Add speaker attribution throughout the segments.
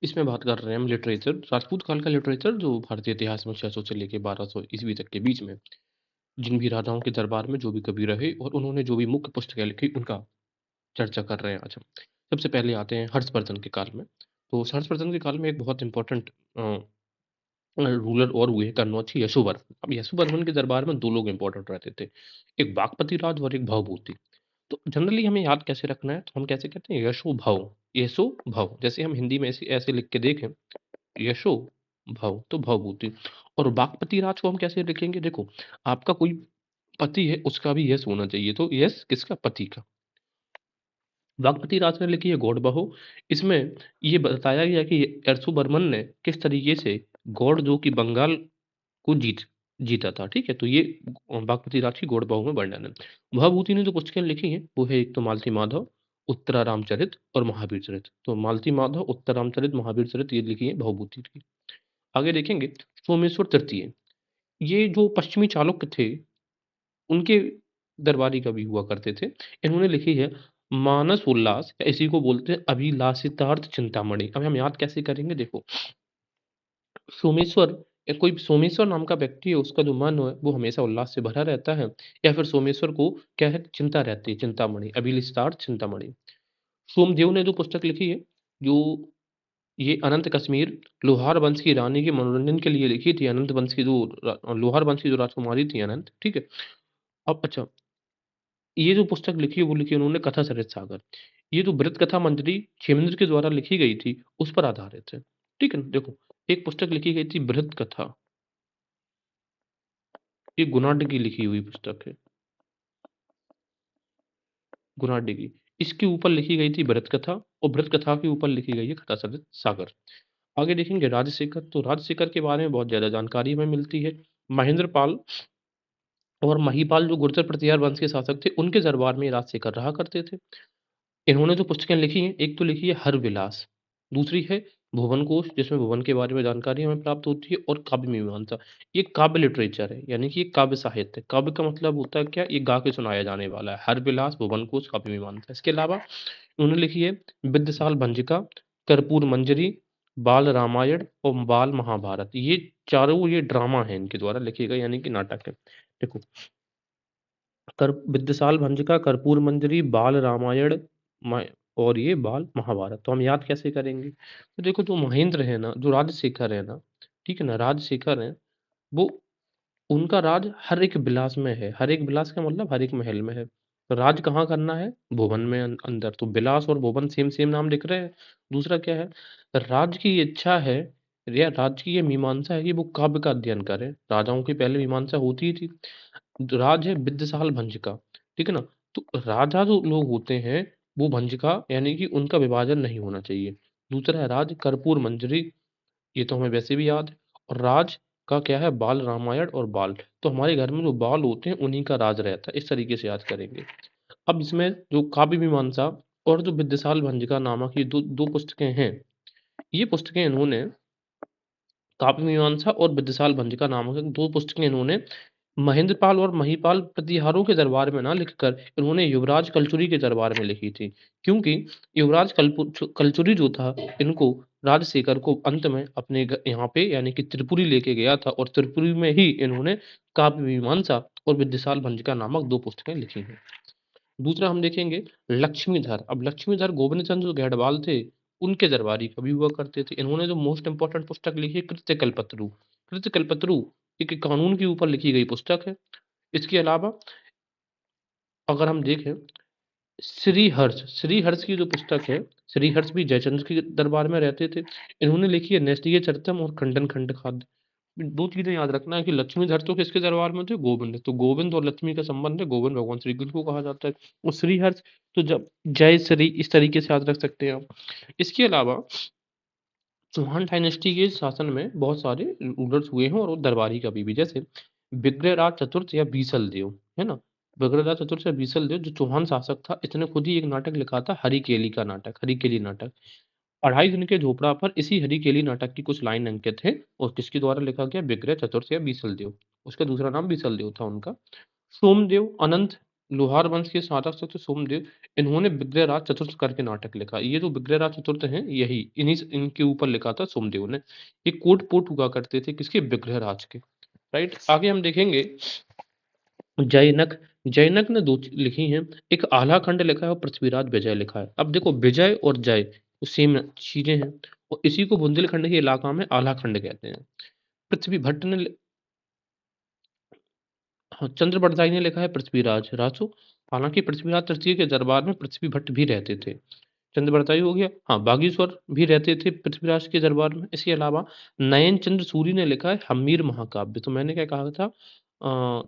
Speaker 1: इसमें बात कर रहे हैं हम लिटरेचर, राजपूत काल का लिटरेचर जो भारतीय इतिहास में 600 से लेके 1200 ईस्वी तक के बीच में जिन भी राजाओं के दरबार में जो भी कवि रहे और उन्होंने जो भी मुख्य पुस्तकें लिखी उनका चर्चा कर रहे हैं आज हम। सबसे पहले आते हैं हर्षवर्धन के काल में। तो हर्षवर्धन के काल में एक बहुत इम्पोर्टेंट रूलर और हुए कन्नौज के यशोवर्मन। अब यशोवर्मन के दरबार में 2 लोग इम्पोर्टेंट रहते थे, एक वाकपति राज और एक भवभूति। तो जनरली हमें याद कैसे रखना है, तो हम कैसे कहते हैं यशो भव, यशो भव। जैसे हम हिंदी में ऐसे ऐसे लिख के देखें यशो भव तो भवभूति। और वाकपति राज को हम कैसे लिखेंगे, देखो आपका कोई पति है उसका भी यश होना चाहिए, तो यश किसका, पति का। वाकपति राज ने लिखी है गौड़ बहू। इसमें ये बताया गया कि यशोवर्मन ने किस तरीके से गौड़ जो कि बंगाल को जीता था, ठीक है। तो ये वाकपति राज की गौड़ बहू में वर्णन है। भवभूति ने जो पुस्तकें लिखी हैं वो है एक तो मालती माधव, उत्तरा रामचरित और महावीर चरित। तो मालती माधव, उत्तर रामचरित, महावीर चरित ये लिखी है भवभूति की। आगे देखेंगे सोमेश्वर तृतीय, ये जो पश्चिमी चालुक्य थे उनके दरबारी कवि हुआ करते थे। इन्होंने लिखी है मानस उल्लास, या इसी को बोलते हैं अभिलाषितार्थ चिंतामणि। अब हम याद कैसे करेंगे, देखो सोमेश्वर, या कोई सोमेश्वर नाम का व्यक्ति है उसका जो मन है वो हमेशा उल्लास से भरा रहता है, या फिर सोमेश्वर को क्या है, चिंता रहती है, चिंतामणि, अभिलाषितार्थ चिंतामणि। सोमदेव ने जो पुस्तक लिखी है, जो ये अनंत कश्मीर लोहार वंश की रानी के मनोरंजन के लिए लिखी थी। अनंत वंश की जो लोहार वंश की जो राजकुमारी थी अनंत, ठीक है। अब अच्छा, ये जो पुस्तक लिखी है वो लिखी उन्होंने कथा सरित सागर। ये जो बृहत कथा मंजरी क्षेमेंद्र के द्वारा लिखी गई थी उस पर आधारित है, ठीक है ना। देखो एक पुस्तक लिखी गई थी बृहत कथा, ये गुनाढ्य की लिखी हुई पुस्तक है, गुनाढ्य की। इसके ऊपर लिखी गई थी बृहत कथा, और बृहत कथा के ऊपर लिखी गई है कथा सरित सागर। आगे देखेंगे राजशेखर, तो राजशेखर के बारे में बहुत ज्यादा जानकारी हमें मिलती है। महेंद्र पाल और महिपाल जो गुर्जर प्रतिहार वंश के शासक थे उनके दरबार में राजशेखर रहा करते थे। इन्होंने जो पुस्तकें लिखी हैं, एक तो लिखी है हर विलास, दूसरी है भुवन कोश जिसमें भुवन के बारे में जानकारी हमें प्राप्त होती है, और काव्य मीमांसा। ये काव्य लिटरेचर है, यानी कि ये काव्य साहित्य है। काव्य का मतलब होता है क्या, ये गा के सुनाया जाने वाला है। हर विलास, भुवन कोश, काव्य मीमांसा। इसके अलावा उन्होंने लिखी है विद्यसाल भंजिका, कर्पूर मंजरी, बाल रामायण और बाल महाभारत। ये चारों ये ड्रामा है इनके द्वारा लिखे गए, यानी कि नाटक है। देखो कर विद्यसाल भंजिका, कर्पूर मंजरी, बाल रामायण, मा- और ये बाल महाभारत। तो हम याद कैसे करेंगे, तो देखो जो महेंद्र है ना, जो राजशेखर है ना, ठीक है ना, राजशेखर है वो, उनका राज हर एक विलास में है। हर एक विलास का मतलब हर एक महल में है। तो राज कहाँ करना है, भुवन में अंदर। तो विलास और भुवन सेम सेम नाम दिख रहे हैं। दूसरा क्या है, राज की ये इच्छा है, या राज की ये मीमांसा है कि वो काव्य का अध्ययन करे। राजाओं की पहले मीमांसा होती ही थी। राज है विद्यसाल भंजिका, ठीक है ना। तो राजा जो लोग होते हैं वो भंजिका, यानी कि उनका विभाजन नहीं होना चाहिए। दूसरा है राज कर्पूर मंजरी, ये तो हमें वैसे भी याद है। और राज का क्या है, बाल रामायण और बाल। तो हमारे घर में जो बाल होते हैं उन्हीं का राज रहता है, इस तरीके से याद करेंगे। अब इसमें जो काव्य मीमांसा और जो विद्यसाल भंजिका नामक ये दो दो पुस्तकें हैं, ये पुस्तकें इन्होंने, काव्य मीमांसा और विद्यसाल भंजिका नामक दो पुस्तकें इन्होंने महेंद्रपाल और महिपाल प्रतिहारों के दरबार में ना लिखकर इन्होंने युवराज कलचुरी के दरबार में लिखी थी। क्योंकि युवराज कलचुरी जो था, इनको राजशेखर को अंत में अपने यहाँ पे यानी कि त्रिपुरी लेके गया था, और त्रिपुरी में ही इन्होंने काव्य मीमांसा और विद्यसाल भंजिका नामक दो पुस्तकें लिखी हैं। दूसरा हम देखेंगे लक्ष्मीधर। अब लक्ष्मीधर गोविंद चंद्र जो गढ़वाल थे उनके दरबारी कवि हुआ करते थे। इन्होंने जो मोस्ट इंपॉर्टेंट पुस्तक लिखी है कृत्य कल्पतरु। कृत्य कल्पतरु एक कानून के ऊपर लिखी गई पुस्तक है। इसके अलावा अगर हम देखें श्रीहर्ष की जो पुस्तक है, श्रीहर्ष भी जयचंद्र के दरबार में रहते थे। इन्होंने लिखी है नैष्ठिय चरितम और खंडन खंड खाद्य। दो चीजें याद रखना है कि लक्ष्मीधर तो किसके दरबार में थे, गोविंद। तो गोविंद और लक्ष्मी का संबंध है, गोविंद भगवान श्री कृष्ण को कहा जाता है। और श्रीहर्ष तो जब जय श्री, इस तरीके से याद रख सकते हैं आप। इसके अलावा चौहान डायनेस्टी के शासन में बहुत सारे रूलर्स हुए हैं, और वो दरबारी कवि भी, जैसे विग्रहराज चतुर्थ या बीसल देव, है ना। विग्रहराज चतुर्थ या बीसल देव जो चौहान शासक था, इसने खुद ही एक नाटक लिखा था, हरिकेली का नाटक, हरिकेली नाटक। 2.5 दिन के झोपड़ा पर इसी हरिकेली नाटक की कुछ लाइन अंकित है, और किसके द्वारा लिखा गया, विग्रह चतुर्थ या बीसल देव। उसका दूसरा नाम बीसल देव था उनका। सोमदेव अनंत लोहार वंश के शासक थे सोमदेव, इन्होंने विग्रहराज चतुर्थ करके नाटक लिखा। ये जो विग्रहराज चतुर्थ हैं यही इनके ऊपर लिखा था सोमदेव ने। ये कोट पोट हुआ करते थे किसके, विग्रहराज के। राइट, आगे हम देखेंगे जैनक। जैनक ने दो लिखी हैं, एक आल्हा खंड लिखा है और पृथ्वीराज विजय लिखा है। अब देखो विजय और जय सेम चीजें हैं, और इसी को बुंदेलखंड के इलाका में आल्हा खंड कहते हैं। पृथ्वी भट्ट ने हाँ, चंद्र बरदाई ने लिखा है पृथ्वीराज रासो। हालांकि पृथ्वीराज तृतीय के दरबार में पृथ्वी भट्ट भी रहते थे। चंद्र बरदाई हो गया, हाँ बागीश्वर भी रहते थे पृथ्वीराज के दरबार में। इसके अलावा नयन चंद्र सूरी ने लिखा है हमीर महाकाव्य। तो मैंने क्या कहा था,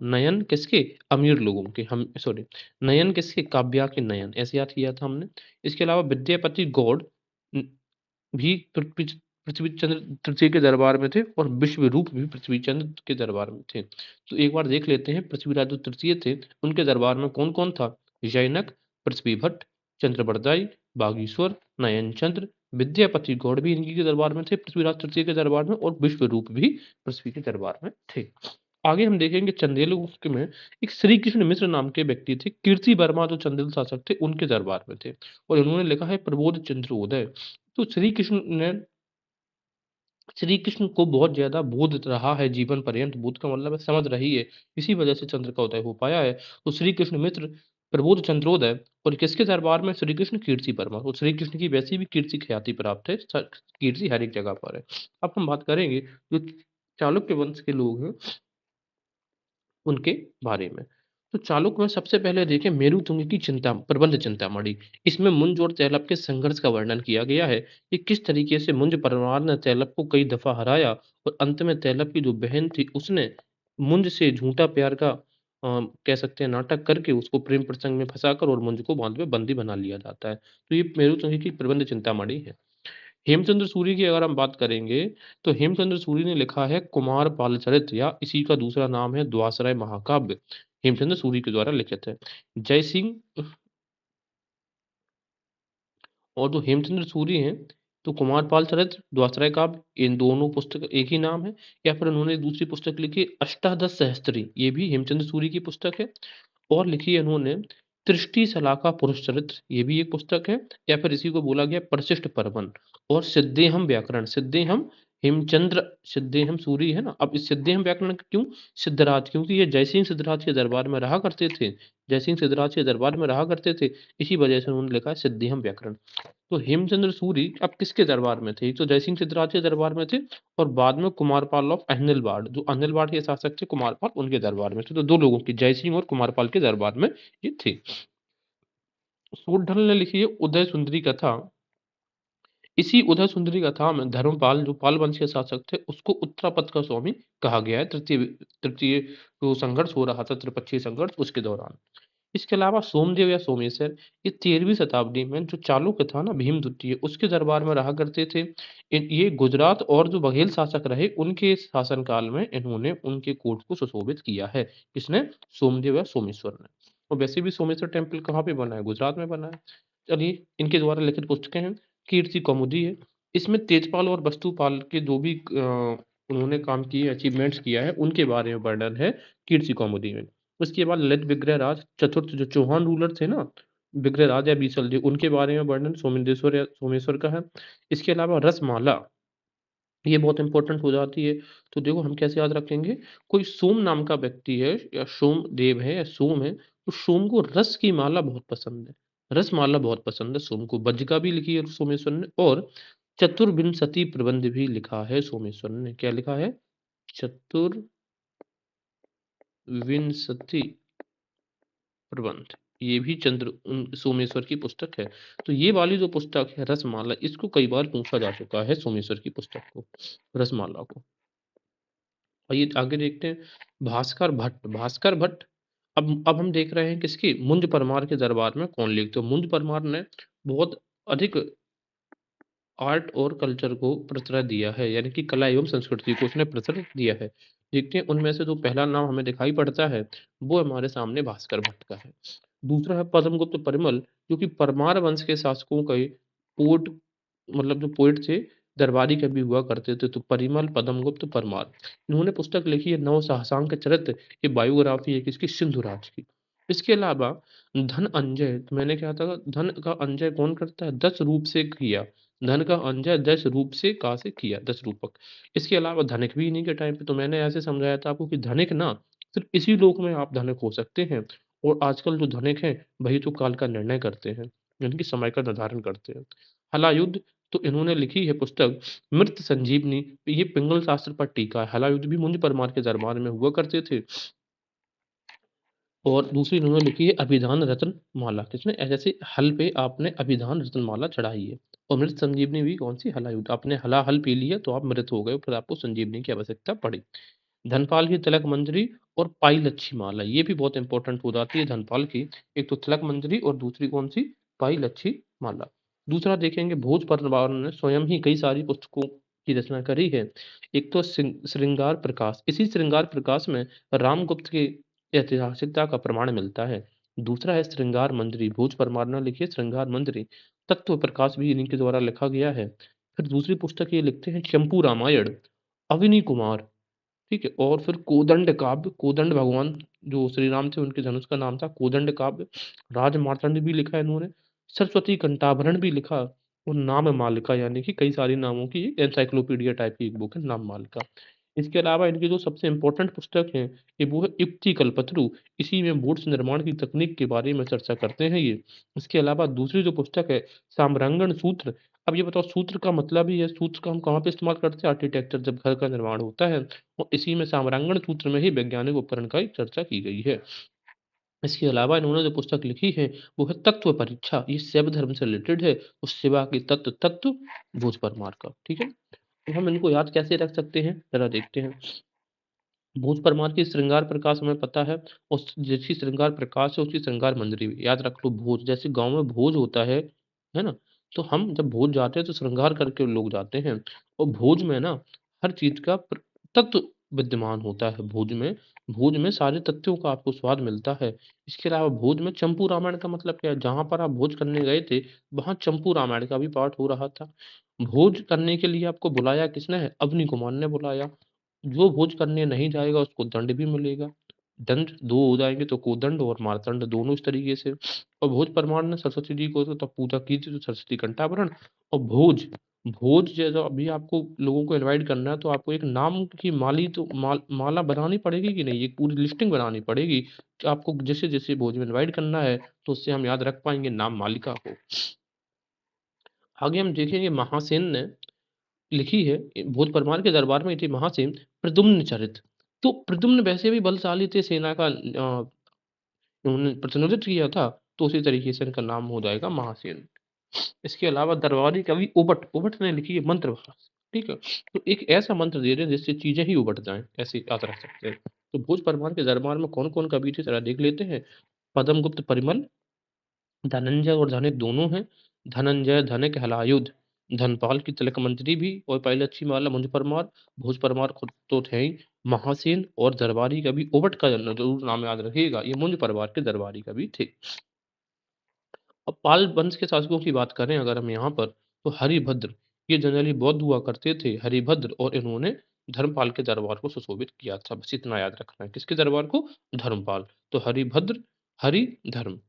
Speaker 1: नयन किसके, अमीर लोगों के, हम सॉरी, नयन किसके, काव्या के नयन, ऐसे याद किया था हमने। इसके अलावा विद्यापति गौड़ भी पृथ्वी चंद्र तृतीय के दरबार में थे, और विश्वरूप भी पृथ्वी चंद्र के दरबार में थे। तो एक बार देख लेते हैं पृथ्वीराज जो तृतीय थे उनके दरबार में कौन कौन था। जैनक, पृथ्वी भट्ट, चंद्रबरदाई, बागीश्वर, नयन चंद्र, विद्यापति गौड़ भी इनकी के दरबार में थे पृथ्वीराज तृतीय के दरबार में, और विश्वरूप भी पृथ्वी के दरबार में थे। आगे हम देखेंगे चंदेल में एक श्री कृष्ण मिश्र नाम के व्यक्ति थे, कीर्ति वर्मा जो चंदेल शासक थे उनके दरबार में थे, और इन्होंने लिखा है प्रबोध चंद्रोदय। तो श्री कृष्ण ने, श्री कृष्ण को बहुत ज्यादा बोध रहा है जीवन पर्यंत, बोध का मतलब है समझ रही है, इसी वजह से चंद्र का उदय हो पाया है। तो श्री कृष्ण मित्र, प्रबोध चंद्रोदय, और किसके दरबार में, श्री कृष्ण कीर्ति वर्मा। तो श्री कृष्ण की वैसी भी कीर्ति ख्याति प्राप्त है, कीर्ति हर एक जगह पर है। अब हम बात करेंगे जो चालुक्य वंश के लोग हैं उनके बारे में। तो चालुक्य में सबसे पहले देखें मेरु तुंग की चिंता, प्रबंध चिंतामणि। इसमें मुंज और तैलप के संघर्ष का वर्णन किया गया है कि किस तरीके से मुंज परिवार ने तैलप को कई दफा हराया, और अंत में तैलप की जो बहन थी उसने मुंज से झूठा प्यार का कह सकते हैं नाटक करके उसको प्रेम प्रसंग में फंसाकर और मुंज को बांध में बंदी बना लिया जाता है। तो ये मेरु तुंग की प्रबंध चिंतामणि है। हेमचंद्र सूरी की अगर हम बात करेंगे, तो हेमचंद्र सूरी ने लिखा है कुमार पालचरित, या इसी का दूसरा नाम है द्वासराय महाकाव्य, हेमचंद्र सूरी के द्वारा लिखित है। जय सिंह और जो हेमचंद्र सूरी हैं, तो कुमारपाल चरित्र, द्वासराय काव्य, इन दोनों पुस्तक एक ही नाम है। या फिर उन्होंने दूसरी पुस्तक लिखी अष्टादश सहस्त्री, ये भी हेमचंद्र सूरी की पुस्तक है। और लिखी है उन्होंने तृष्टि सलाका पुरुष चरित्र, ये भी एक पुस्तक है। या फिर इसी को बोला गया परिशिष्ट परवन। और सिद्धेहम व्याकरण, सिद्धेहम हेमचंद्र सिद्धेहम सूरी है ना। अब इस सिद्धेहम व्याकरण क्यों, सिद्धराज, क्योंकि ये जयसिंह सिद्धराज के दरबार में रहा करते थे, जयसिंह सिद्धराज के दरबार में रहा करते थे, इसी वजह से उन्होंने लिखा है सिद्धेहम व्याकरण। तो हेमचंद्र सूरी अब किसके दरबार में थे, एक तो जयसिंह सिद्धराज के दरबार में थे, और बाद में कुमारपाल ऑफ अहनिलवाड़, जो अहनिलवाड़ के शासक थे कुमारपाल, उनके दरबार में थे। तो दो लोगों की, जयसिंह और कुमारपाल के दरबार में ये थे। सोढ़ल ने लिखी है उदय सुंदरी कथा। इसी उदय सुंदरी कथा में धर्मपाल जो पाल वंश के शासक थे उसको उत्तरापद का स्वामी कहा गया है, तृतीय तृतीय जो संघर्ष हो रहा था, त्रिपक्षीय संघर्ष, उसके दौरान। इसके अलावा सोमदेव या सोमेश्वर, ये 13वीं शताब्दी में जो चालुक्य था ना भीम द्वितीय, उसके दरबार में रहा करते थे। ये गुजरात और जो बघेल शासक रहे उनके शासनकाल में इन्होंने उनके कोट को सुशोभित किया है। किसने, सोमदेव या सोमेश्वर ने। और वैसे भी सोमेश्वर टेम्पल कहाँ पे बना है, गुजरात में बना है। चलिए, इनके द्वारा लिखित पुस्तकें हैं, कीर्ति कौमुदी है। इसमें तेजपाल और वस्तुपाल के जो भी उन्होंने काम किए, अचीवमेंट्स किया है, उनके बारे में वर्णन है कीर्ति कौमुदी में। उसके बाद ललित विग्रहराज चतुर्थ जो चौहान रूलर थे ना, विग्रहराज या बीसल जी, उनके बारे में वर्णन सोमेश्वर या सोमेश्वर का है। इसके अलावा रसमाला, ये बहुत इंपॉर्टेंट हो जाती है। तो देखो हम कैसे याद रखेंगे, कोई सोम नाम का व्यक्ति है, या सोम देव है, या सोम है, तो सोम को रस की माला बहुत पसंद है, रसमाला बहुत पसंद है सोम को। बज्जिका भी लिखी है सोमेश्वर ने, और चतुर्विंशति प्रबंध भी लिखा है सोमेश्वर ने। क्या लिखा है, चतुर्विंशति प्रबंध, ये भी सोमेश्वर की पुस्तक है। तो ये वाली जो पुस्तक है रसमाला, इसको कई बार पूछा जा चुका है सोमेश्वर की पुस्तक को, रसमाला को। आइए आगे देखते हैं भास्कर भट्ट। भास्कर भट्ट, अब हम देख रहे हैं किसकी, मुंज परमार के दरबार में कौन लिखते हो। मुंज परमार ने बहुत अधिक आर्ट और कल्चर को प्रश्रय दिया है, यानी कि कला एवं संस्कृति को उसने प्रश्रय दिया है। देखते हैं उनमें से जो पहला नाम हमें दिखाई पड़ता है वो हमारे सामने भास्कर भट्ट का है। दूसरा है पद्मगुप्त परिमल, जो कि परमार वंश के शासकों के पोट, मतलब जो पोइट थे, दरबारी कवि हुआ करते थे। तो परिमल, पद्मगुप्त, परमार, इन्होंने पुस्तक लिखी है नव सहसांक चरित्र, ये बायोग्राफी है किसकी, सिंधुराज की। इसके अलावा धन अंजय, तो मैंने क्या था, धन का अंजय कौन करता है? 10 रूप से किया। धन का अंजय 10 रूप से कहाँ से किया? 10 रूपक। इसके अलावा धनिक भी इन्हीं के टाइम पे, तो मैंने ऐसे समझाया था आपको कि धनिक ना सिर्फ़ इसी लोक में आप धनिक हो सकते हैं, और आजकल जो धनिक हैं वही तो काल का निर्णय करते हैं, यानी कि समय का निर्धारण करते हैं। हलायुद्ध, तो इन्होंने लिखी है पुस्तक मृत संजीवनी, ये पिंगल शास्त्र पर टीका है। हलायुद्ध भी मुंज परमार के दरबार में हुआ करते थे। और दूसरी इन्होंने लिखी है अभिधान रत्न माला, किसने? जैसे हल पे आपने अभिधान रत्न माला चढ़ाई है। और मृत संजीवनी भी कौन सी? हलायुद्ध। आपने हलाहल पी लिया तो आप मृत हो गए, फिर आपको संजीवनी की आवश्यकता पड़ी। धनपाल की तिलक मंजरी और पाई लच्छी माला, ये भी बहुत इंपॉर्टेंट हो जाती है धनपाल की। एक तो तिलक मंजरी और दूसरी कौन सी? पाई लच्छी माला। दूसरा देखेंगे, भोज परिवार ने स्वयं ही कई सारी पुस्तकों की रचना करी है। एक तो श्रृंगार प्रकाश, इसी श्रृंगार प्रकाश में रामगुप्त की ऐतिहासिकता का प्रमाण मिलता है। दूसरा है श्रृंगार मंजरी, भोज परमार ने लिखी है श्रृंगार मंजरी। तत्व प्रकाश भी इन्हीं के द्वारा लिखा गया है। फिर दूसरी पुस्तक ये लिखते हैं चंपू रामायण, अविनी कुमार, ठीक है। और फिर कोदंड काव्य, कोदंड भगवान जो श्री राम थे उनके धनुष का नाम था कोदंड काव्य। राज मार्तंड भी लिखा है इन्होंने। सरस्वती कंठाभरण भी लिखा। और नाम मालिका, यानी कि कई सारी नामों की एनसाइक्लोपीडिया टाइप की एक बुक है नाम मालिका। इसके अलावा इनकी जो सबसे इम्पोर्टेंट पुस्तक है ये वो है युक्ति कल्पतरु। इसी में बोर्ड से निर्माण की तकनीक के बारे में चर्चा करते हैं ये। इसके अलावा दूसरी जो पुस्तक है साम्रांगण सूत्र। अब ये बताओ सूत्र का मतलब ही है, सूत्र का हम कहाँ पे इस्तेमाल करते हैं? आर्किटेक्चर जब घर का निर्माण होता है, और इसी में साम्रांगण सूत्र में ही वैज्ञानिक उपकरण का चर्चा की गई है। इसके अलावा इन्होंने जो पुस्तक लिखी है वो है तत्व परीक्षा, ये शैव धर्म से रिलेटेड है। उस शिवा की तत्व तत्व भोज परमार का, ठीक है। तो हम इनको याद कैसे रख सकते हैं, जरा देखते हैं। भोज परमार की श्रृंगार प्रकाश हमें पता है, उस जिसकी श्रृंगार प्रकाश है उसकी श्रृंगार मंजरी भी याद रख लो। भोज, जैसे गांव में भोज होता है ना? तो हम जब भोज जाते हैं तो श्रृंगार करके लोग जाते हैं। और भोज में ना हर चीज का तत्व विद्यमान होता है भोज में। भोज में सारे तत्वों का आपको स्वाद मिलता है। इसके अलावा भोज में चंपू रामायण का मतलब क्या है? जहां पर आप भोज करने गए थे वहां चंपू रामायण का भी पाठ हो रहा था। भोज करने के लिए आपको बुलाया किसने है? अवनी कुमार ने बुलाया। जो भोज करने नहीं जाएगा उसको दंड भी मिलेगा। दंड दो हो जाएंगे तो कोदंड और मारदंड दोनों इस तरीके से। और भोज परमार ने सरस्वती जी को तो तब पूजा की थी तो सरस्वती कंठाभरण। और भोज, भोज जैसा अभी आपको लोगों को इनवाइट करना है तो आपको एक नाम की माली तो माला बनानी पड़ेगी कि नहीं? एक पूरी लिस्टिंग बनानी पड़ेगी कि आपको जैसे जैसे भोज में इनवाइट करना है, तो उससे हम याद रख पाएंगे नाम मालिका को। आगे हम देखेंगे महासेन ने लिखी है, भूत परमार के दरबार में थे महासेन, प्रद्युम्न चरित। तो प्रद्युम्न वैसे भी बलशाली थे, सेना का उन्होंने प्रतिनिधित्व किया था, तो उसी तरीके से इनका नाम हो जाएगा महासेन। इसके अलावा दरबारी कवि उबट, उबट ने लिखी है मंत्रभास, ठीक है। तो एक ऐसा मंत्र दे रहे हैं जिससे चीजें ही उबट जाएं, ऐसे याद रख सकते हैं। तो भोज परमार के दरबार में कौन कौन कवि थे जरा देख लेते हैं। पदम गुप्त परिमल, धनंजय और धनिक दोनों हैं। धनंजय धनिक हलायुध, धनपाल की तिलक मंत्री भी, और पहले अच्छी माला मुंज परमार। भोज परमार खुद तो थे ही। महासेन और दरबारी कवि ओबट का जरूर नाम याद रखिएगा, ये मुंज परमार के दरबारी कवि थे। अब पाल वंश के शासकों की बात करें अगर हम यहाँ पर, तो हरिभद्र, ये जनरली बौद्ध हुआ करते थे हरिभद्र, और इन्होंने धर्मपाल के दरबार को सुशोभित किया था। बस इतना याद रखना है, किसके दरबार को? धर्मपाल। तो हरिभद्र, हरि धर्म।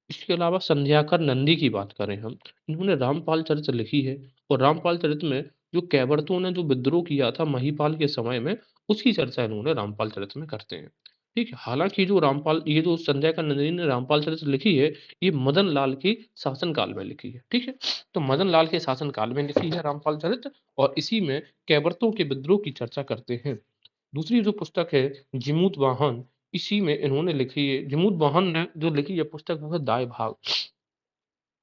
Speaker 1: इसके अलावा संध्याकर नंदी की बात करें हम, इन्होंने रामपाल चरित लिखी है। और रामपाल चरित में जो कैवर्तों ने जो विद्रोह किया था महिपाल के समय में, उसकी चर्चा इन्होंने रामपाल चरित में करते हैं, ठीक है। हालांकि जो रामपाल, ये जो संध्याकर नंदी ने रामपाल चरित लिखी है, ये मदन लाल के शासन काल में लिखी है, ठीक है। तो मदन लाल के शासन काल में लिखी है रामपाल चरित, और इसी में कैवर्तों के विद्रोह की चर्चा करते हैं। दूसरी जो पुस्तक है जिमूत वाहन, इसी में इन्होंने लिखी है, जिमूत वाहन ने जो लिखी है पुस्तक वो है दाय भाग।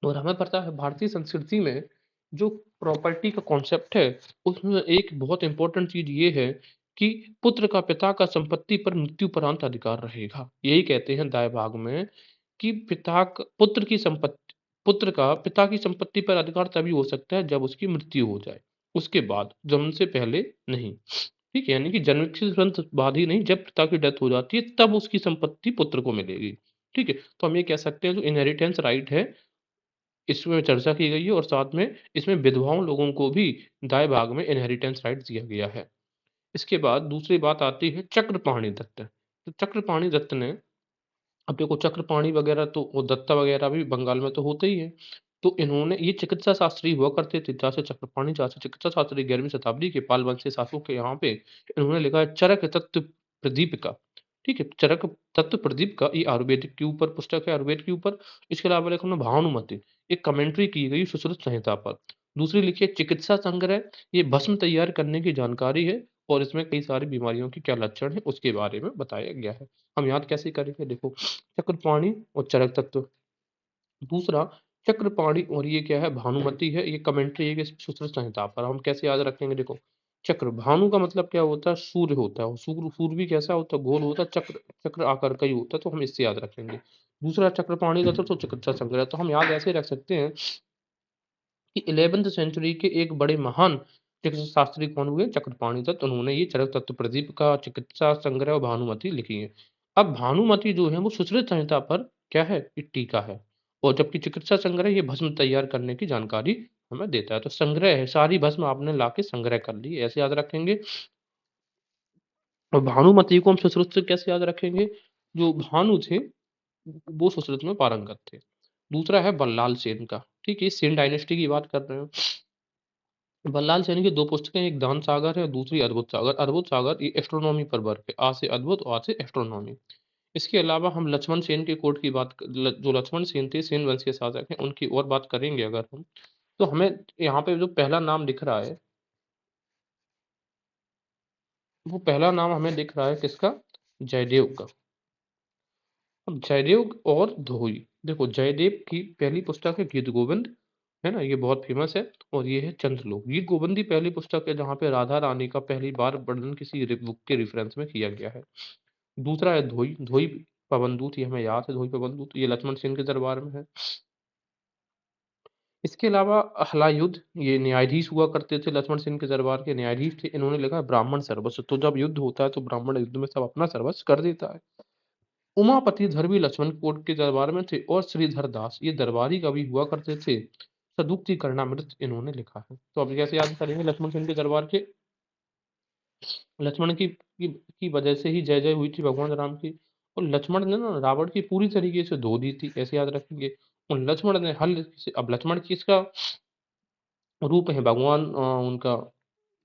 Speaker 1: और हमें पता है भारतीय संस्कृति में जो प्रॉपर्टी का कॉन्सेप्ट है, उसमें एक बहुत इंपॉर्टेंट चीज ये है कि पुत्र का पिता का संपत्ति पर मृत्युपरांत अधिकार रहेगा। यही कहते हैं दाय भाग में कि पुत्र की संपत्ति, पुत्र का पिता की संपत्ति पर अधिकार तभी हो सकता है जब उसकी मृत्यु हो जाए, उसके बाद, जन्म से पहले नहीं, ठीक है। यानी कि जन्म के तुरंत बाद ही नहीं, जब पिता की डेथ हो जाती है तब उसकी संपत्ति पुत्र को मिलेगी, ठीक है। तो हम ये कह सकते हैं जो इनहेरिटेंस राइट है इसमें चर्चा की गई है, और साथ में इसमें विधवाओं लोगों को भी दाएं भाग में इनहेरिटेंस राइट दिया गया है। इसके बाद दूसरी बात आती है चक्रपाणि दत्त। तो चक्रपाणि दत्त ने अब देखो चक्रपाणी वगैरह तो वो दत्ता वगैरह भी बंगाल में तो होते ही हैं। तो इन्होंने ये चिकित्सा शास्त्री हुआ करते थे, जहाँ से चक्रपाणी, जहाँ से चिकित्सा शास्त्री 11वीं शताब्दी के पाल वंशीय शासकों के यहाँ पे इन्होंने लिखा है चरक तत्व प्रदीपिका। ठीक है, चरक तत्व प्रदीप का ये आयुर्वेदिक के ऊपर पुस्तक है, आयुर्वेद के ऊपर। इसके अलावा लिखा उन्होंने भानुमति, एक कमेंट्री की गई सुश्रुत संहिता पर। दूसरी लिखी है चिकित्सा संग्रह, ये भस्म तैयार करने की जानकारी है और इसमें कई सारी बीमारियों की क्या लक्षण है उसके बारे में बताया गया है। हम याद कैसे करेंगे, देखो चक्रपाणी और चरक तत्व। दूसरा चक्रपाणी और ये क्या है, भानुमति है, ये कमेंट्री है कि सुश्रुत संहिता पर। हम कैसे याद रखेंगे, देखो चक्र, भानु का मतलब क्या होता है, सूर्य होता है, और सूर्य भी कैसा होता है, गोल होता है, चक्र चक्र आकार का ही होता है, तो हम इससे याद रखेंगे। दूसरा चक्रपाणी तत्व तो चिकित्सा संग्रह, तो हम याद ऐसे रख सकते हैं कि 11वीं सेंचुरी के एक बड़े महान चिकित्सा शास्त्री कौन हुए, चक्रपाणी दत्त। उन्होंने ये चरक तत्व प्रदीप का, चिकित्सा संग्रह और भानुमति लिखी है। अब भानुमति जो है वो सुश्रुत संहिता पर क्या है, ये टीका है, और जबकि चिकित्सा संग्रह ये भस्म तैयार करने की जानकारी हमें देता है। तो संग्रह है, सारी भस्म आपने लाके संग्रह कर ली, ऐसे याद रखेंगे। और भानुमति को हम सुश्रुत से कैसे याद रखेंगे, जो भानु थे वो सुश्रुत में पारंगत थे। दूसरा है बल्लाल सेन का, ठीक है, सेन डायनेस्टी की बात कर रहे हैं। बल्लाल सैनी की दो पुस्तकें, एक दान सागर है, दूसरी अद्भुत सागर। अद्भुत सागर ये एस्ट्रोनॉमी पर वर्क है, आ से अद्भुत और आ से एस्ट्रोनॉमी। इसके अलावा हम लक्ष्मण सेन के कोट की बात जो लक्ष्मण सेन थे, सेन वंश के शासक हैं, उनकी और बात करेंगे अगर हम, तो हमें यहाँ पे जो पहला नाम दिख रहा है, वो पहला नाम हमें दिख रहा है किसका, जयदेव का। अब जयदेव और धोई, देखो जयदेव की पहली पुस्तक है गीत गोविंद, है ना, ये बहुत फेमस है। और ये है चंद्रलोक। गीत गोविंद ही पहली पुस्तक है जहाँ पे राधा रानी का पहली बार वर्णन किसी बुक के रेफरेंस में किया गया है। दूसरा है धोई, धोई पवनदूत, ये हमें याद है, धोई पवनदूत, ये लक्ष्मण सेन के दरबार में है। इसके अलावा हलायुद्ध, ये न्यायाधीश हुआ करते थे, लक्ष्मण सेन के दरबार के न्यायाधीश थे। इन्होंने लिखा है ब्राह्मण सर्वस्व, तो जब युद्ध होता है तो ब्राह्मण युद्ध में सब अपना सर्वस्व कर देता है। उमापति धर भी लक्ष्मण कोट के दरबार में थे, और श्रीधर दास ये दरबारी कवि हुआ करते थे। सदुक्ति करणामृत इन्होंने लिखा है। तो अब कैसे याद करेंगे, लक्ष्मण सेन के दरबार के, लक्ष्मण की वजह से ही जय जय हुई थी भगवान राम की। और लक्ष्मण ने ना रावण की पूरी तरीके से धो दी थी, ऐसे याद रखेंगे। और लक्ष्मण ने हल से, अब लक्ष्मण किसका रूप है, भगवान उनका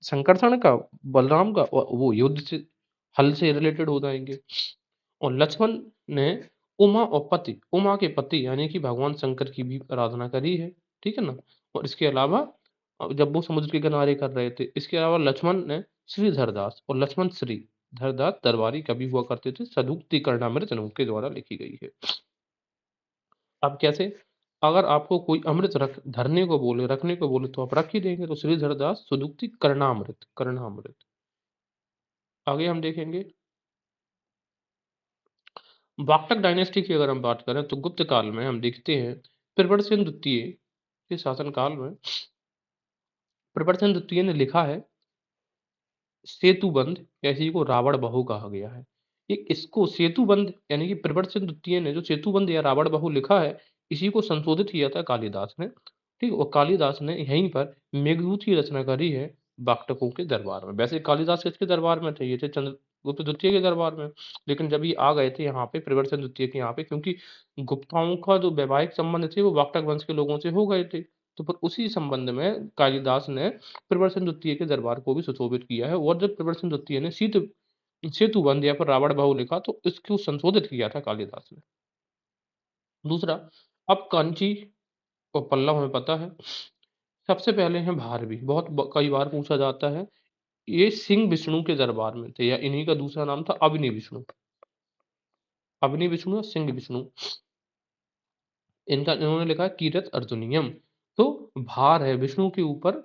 Speaker 1: संकर्षण का, बलराम का, और वो युद्ध से, हल से रिलेटेड हो जाएंगे। और लक्ष्मण ने उमा और पति, उमा के पति यानी कि भगवान शंकर की भी आराधना करी है, ठीक है ना। और इसके अलावा जब वो समुद्र के किनारे कर रहे थे, इसके अलावा लक्ष्मण ने श्रीधर दास, और लक्ष्मण श्री धरदास दरबारी कवि हुआ करते थे। सदुक्ति कर्णामृत इनके द्वारा लिखी गई है। अब कैसे, अगर आपको कोई अमृत रख धरने को बोले, रखने को बोले, तो आप रख ही देंगे, तो श्रीधर दास सदुक्ति कर्णामृत, कर्णामृत। आगे हम देखेंगे वाक्टक डायनेस्टी की अगर हम बात करें, तो गुप्त काल में हम देखते हैं प्रवरसेन द्वितीय के शासनकाल में प्रवरसेन द्वितीय ने लिखा है सेतुबंध, या इसी को रावण बहू कहा गया है। ये इसको सेतुबंध यानी कि प्रवरसेन द्वितीय ने जो सेतुबंध या रावण बहू लिखा है, इसी को संशोधित किया था कालिदास ने। ठीक, और कालिदास ने यहीं पर मेघदूत की रचना करी है वाक्टकों के दरबार में। वैसे कालिदास किसके दरबार में थे, ये थे चंद्रगुप्त द्वितीय के दरबार में। लेकिन जब ये आ गए थे यहाँ पे प्रवरसेन द्वितीय के यहाँ पे, क्योंकि गुप्ताओं का जो वैवाहिक संबंध थे वो वाक्टक वंश के लोगों से हो गए थे, तो फिर उसी संबंध में कालिदास ने प्रवरसन द्वितीय के दरबार को भी सुशोभित किया है। और जब प्रवरसन द्वितीय ने सेतु बंध या फिर रावण बाहु लिखा, तो इसको संशोधित किया था कालिदास ने। दूसरा, अब कांची और पल्लव हमें पता है। सबसे पहले हैं भारवी, कई बार पूछा जाता है। ये सिंह विष्णु के दरबार में थे, या इन्हीं का दूसरा नाम था अवनी विष्णु। अवनी विष्णु या सिंह विष्णु, इनका इन्होंने लिखा है कीरत अर्जुनियम, तो भार है विष्णु के ऊपर,